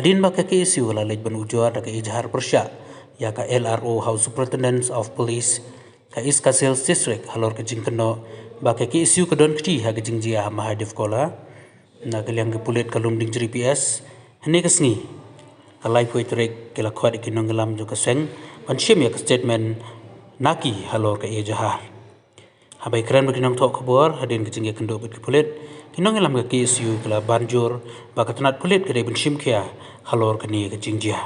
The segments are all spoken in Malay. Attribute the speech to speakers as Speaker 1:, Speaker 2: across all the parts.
Speaker 1: Hadin ba ka KSU la lej ban ujua da ka ijhar persya ya ka LRO House Superintendent of Police ka Iska Sales District halor ka jingkano ba ka KSU ka don kti ha ka jingjia mahadif kola na kaliang ka pulit kalum ding GPS hene ka sngi kalai poi trek kala khwat ikinong lam jo ka seng ban shim ya ka statement naki halor ka ijhar habai kran baginong tok khabor hadin ka jingya kendo bit pulit kinong lam ka KSU kala banjur ba ka tanat pulit ka dei ban shim kya halor ka ni ka jingjia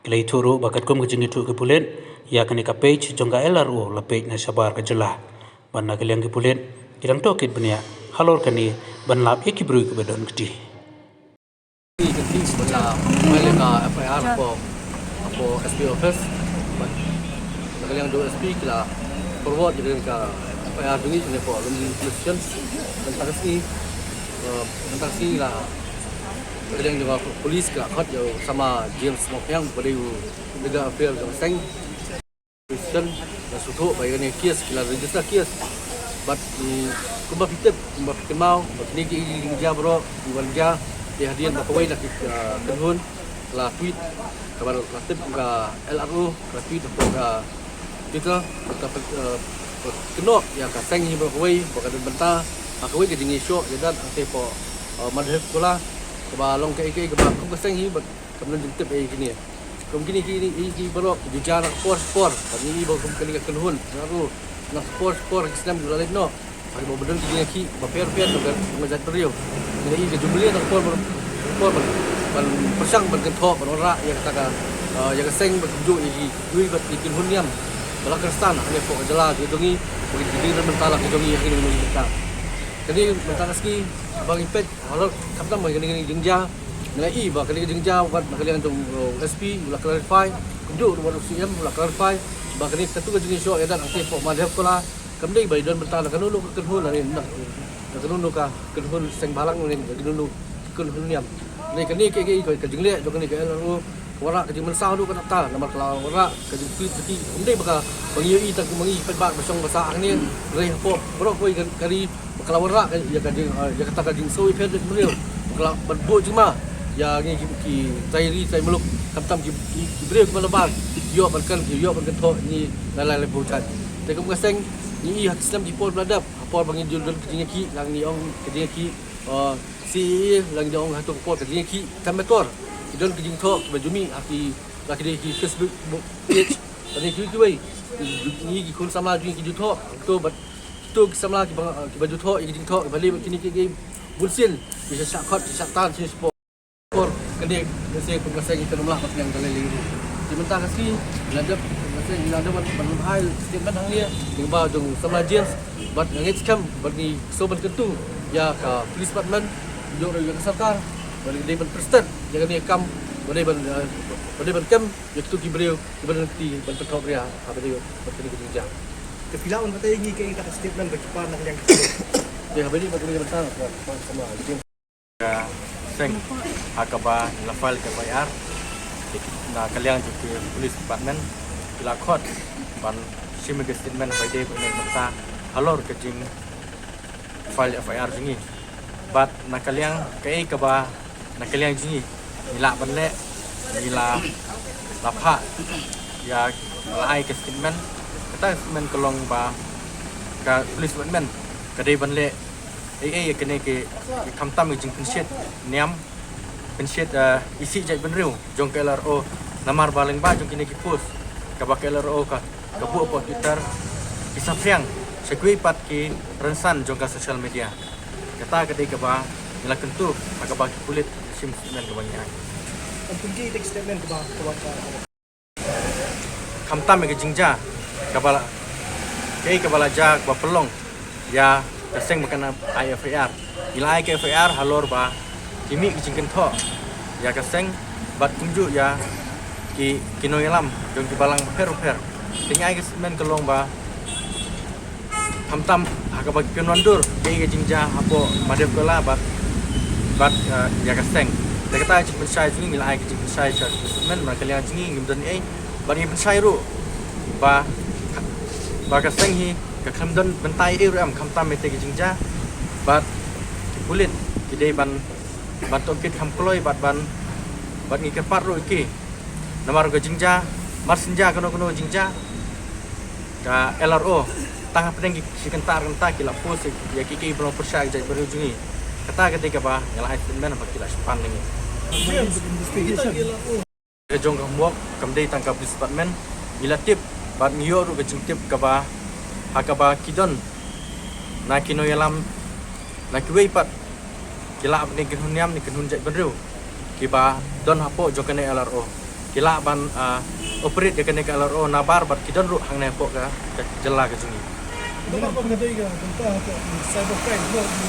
Speaker 1: Kelai turu bakat kum kecing itu ke pulit, ya kini ka page jongga LRO la page na sabar ke jelah. Ban na kaliang ke pulit, kirang tokit benia halor kani ban lap iki bru ke badon kedi.
Speaker 2: Kenti sebelah balik ke FIR apa SP office, ban na kaliang do SP kila forward jadi ke FIR dungi ni for investigation tentang si lah. Kalian juga polis ke khot yo sama James Mokyang pada negara affair yang seng Christian dan suatu bagi ni kes kila register kes but kumba pitep mau ni ki dia bro diwarja di hadian bakawai nak kenhun la tweet kabar latip ke LRO la tweet ke kita kenok yang ka seng ni bakawai bakal bentah bakawai ke dingi show jadi ante po madhep kola Kebalong ke kebakung keseng hi kemudian jentip gini. Kemudian ini baru jujar sport. Kami ini baru kali kenhun. Baru nak sport Islam dulu lagi no. Hari baru betul gini ki paper dengan mengajak beliau. Jadi ini jumlah nak sport ban persang ban kentok ban ora yang kata yang keseng bertuju ini dui bat kenhun niam. Balakastan hanya pok jela gitu ni. Begitu dia mentala gitu ni yang ini kita. Jadi mentala ski abang impet kalau kapten bagi jengja nilai ba kali jengja buat kali untuk SP mula clarify kunjuk buat CM mula clarify ba kali satu ke jenis show ya dan aktif pok madhab kola kembali bagi don mentala kan dulu kenhun ni nak kenhun ka kenhun seng balang ni kenhun kenhun niam ni kali ke jengle jo kali ke LRO warak ke mensau du kan ta nama kalau warak ke jadi kembali bakal bagi tak mengi pebak besong besar ni reh pok bro koi kali kalau warak ya kata kajing so ipe beliau kalau berbuk cuma ya ni ki tairi tai meluk kaptam ki beliau ke lebar yo berkan tok ni lalai bukan tapi kamu kaseng ni hak Islam di pol beladap apa bagi judul kejingnya ki lang ni ong kejingnya ki si lang dia ong hatu pol kejingnya ki tambah don kejing tok bajumi aki laki dia ki Facebook page tadi ki wei ni ki kun sama ju ki tok tu tu sama ki baju tok ki jing tok balik kini ki bulsin bisa sakot saktan si sport kene mesti ku kasih kita nomlah yang dalai liru sebentar kasi ladap mesti ladap ban hal statement hang dia ding ba dung sama jeans but ngit kam bagi sobat kentu ya ka police department jo yang sarkar bagi dia ban presiden jangan ni kam bagi ban kam ya tu ki beliau ban ti ban petok dia apa dia berkini kerja
Speaker 3: kefilaun kata ini ke kata statement bercepat nak yang
Speaker 2: dia habis ni bagi bentar sama
Speaker 4: seng akaba la file ke bayar na kaliang juga police department bila khot ban simige statement by day ko nek mata alor ke jing file FIR jingi bat na kaliang ke ba na kaliang jingi nila banle nila lapha ya lai ke statement kata statement kolong ba ka police department kadai banle kene ke kamtam jing pensiet niam pensiet isi jai benriu jong ke LRO namar baling ba jong kini ki post ka ba ke LRO ka bu po Twitter kisah friang sekui pat ki rensan jong ka social media kata kadai ka ba nila kentu ka ba ki kulit sim men ka banyak
Speaker 3: pergi text statement ke bawah
Speaker 4: kamtam ke jingja ka ba ka bala ja ba pelong ya kaseng makan IFAR ila IFAR halor ba kimi kicingken tho ya kaseng bat kunju ya ki kinoyelam jong ki balang per tingai men kelong ba hamtam hakaba pionondur ke jingja apo madep kola bat ya kaseng dekata cik pensai jingi ila cik pensai men makalian jingi ngimdan bat ni pensai ru ba kaseng hi ka khamdan bentai ram khamtam mete ki jingja bat kulit kidai ban tokit khamkloi bat ban bat ngi ke parro iki namar ga jingja mar senja kono jingja ka LRO tang pedeng ki kentar kila pos ya ki belum persyak jai berujungi kata ketika ba nyala statement apa kila sepan ni
Speaker 3: James, investigation.
Speaker 4: ke jong kamwok kamdei tangkap police department ila tip bat ngiyo ru ke tip ka ba hakaba kidon na kino yalam na kiwei pat kila abne kinhun niam ni kinhun jai beru kiba don hapo jokane LRO kila ban operate de kene LRO na bar bat kidon ru hang ne po ka jela ke jungi
Speaker 3: Dalam pengadai ka tentang cybercrime law di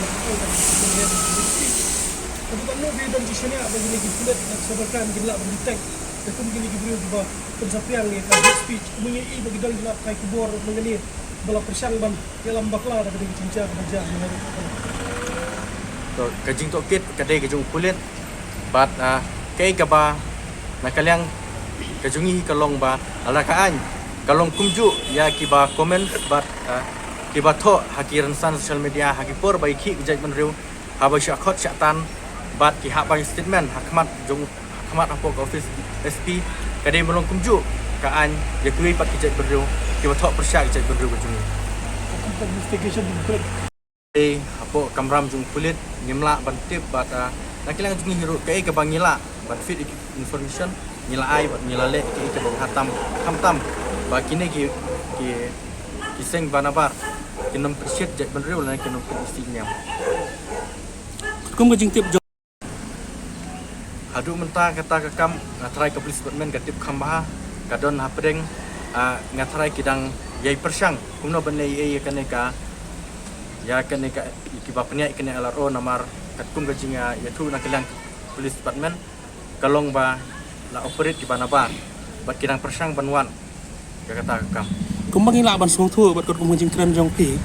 Speaker 3: Kebutuhan no bidan di sini ada gini kulit nak cybercrime gila berdetect dan gini beri juga pensapian ni kan speech kemudian i bagi dalam gila kai kubur mengenai bala persang ban dalam bakla ada gini cinca kerja
Speaker 4: to kajing to kit kadai ke jung kulit bat kai ka ba na kalyang kajungi kalong ba ala kaan kalong kumju ya kiba comment bat kiba tho hakiran san social media hakipor bai ki jai menriu haba syakot syatan bat ki haba statement hakmat jung hakmat apo office SP kadai melong kumju kaan ya kui pat ki jai menriu kiba tho persyak jai menriu kajungi
Speaker 3: investigation di
Speaker 4: apo kamram jung kulit nimla bantip bat nakilang jungi hiru kai ka bangila bat fit information nila ai bat nila le ki ka bang hatam ba kini ki seng banabar kinam persit jat benriu lan kinam isinya
Speaker 5: kum ga jingtip jo
Speaker 4: hadu menta kata kakam ngatrai ke police department katip khambaha kadon hapreng ngatrai kidang yai persang kumno benai ai kaneka ya kaneka ikibapnya ikene LRO namar katkum gajinga yatu nakilang police department kalong ba la operate di banabar bat kidang persang banwan kata kakam
Speaker 5: kumbang ila ban song thu bat kum jing tran jong pi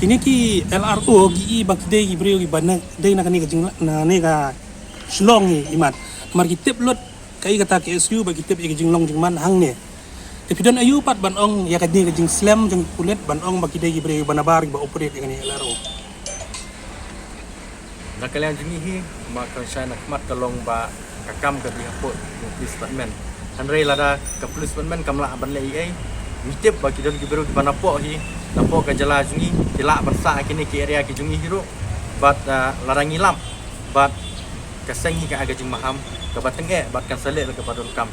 Speaker 5: kini ki LRO gi bang de gi breu gi ban de na kani ga jing na ne ga shlong ni imat mar ki tip lot kai kata ke SU ba ki tip gi jing long jing man hang ne te pidon ayu pat ban ong ya ka ni ga jing slam jong kulet ban ong ba ki de gi breu banabar ba operate ga ni LRO
Speaker 4: nakalian jinihi maka saya nak mat kalong ba kakam ke di hapo police department hanrei lada ke police department kamla ban le ai mitip bagi don giberu di banapo hi napo ka jala jungi tila bansa kini ki area ki jungi hiru bat larang ilam bat kasengi ka aga jing maham ka batenge bat kan sale ke padon kam